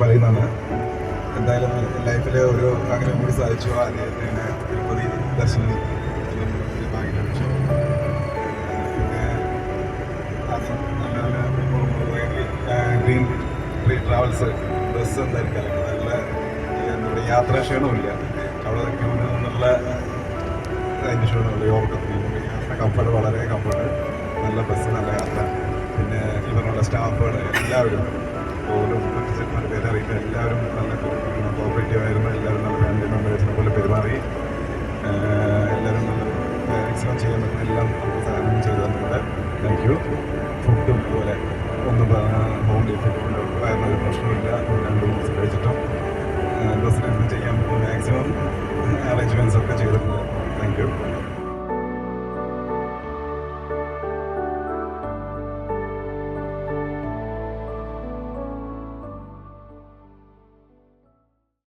പറയുന്നതാണ്. എന്തായാലും ലൈഫിൽ ഒരു ആഗ്രഹം കൂടി സാധിച്ചു. അദ്ദേഹത്തിന് തിരുപ്പതി ദർശനം ഭാഗ്യം ലഭിച്ചു. പിന്നെ ആദ്യം നല്ല ഗ്രീൻ ട്രാവൽസ് ബസ് എന്തായാലും കലക്കും. നല്ല എന്താ പറയുക, യാത്രാക്ഷീണമില്ല. അവിടെ ക്യൂവിൽ നിന്നുള്ള അതിൻ്റെ ക്ഷീണമില്ല. യോഗത്തിന് യാത്ര കംഫർട്ട്, വളരെ കംഫർട്ട്. നല്ല ബസ്, നല്ല യാത്ര. പിന്നെ ഇവരുടെ സ്റ്റാഫുകൾ എല്ലാവരും ഓരോ ചെറുപ്പം പേര് അറിയില്ല, എല്ലാവരും നല്ല കോപ്പറേറ്റീവ് ആയിരുന്നു. എല്ലാവരും നല്ല ഫാമിലി മെമ്പേഴ്സിനെ പോലെ പെരുമാറി. എല്ലാവരും നല്ല മാക്സിമം ചെയ്യാൻ പറ്റുന്ന എല്ലാം നമുക്ക് സഹായം ചെയ്തു തന്നിട്ടുണ്ട്. Thank you. ഫുഡും പോലെ ഒന്നും ഹോം ഫുഡ് കൊണ്ട് വയറിനൊരു പ്രശ്നമില്ല. 2 ദിവസം കഴിച്ചിട്ടും ബസ്സിൽ ചെയ്യാൻ പറ്റുന്ന മാക്സിമം അറേഞ്ച്മെൻറ്റ്സ് ഒക്കെ ചെയ്തിട്ടുണ്ട്. Thank you.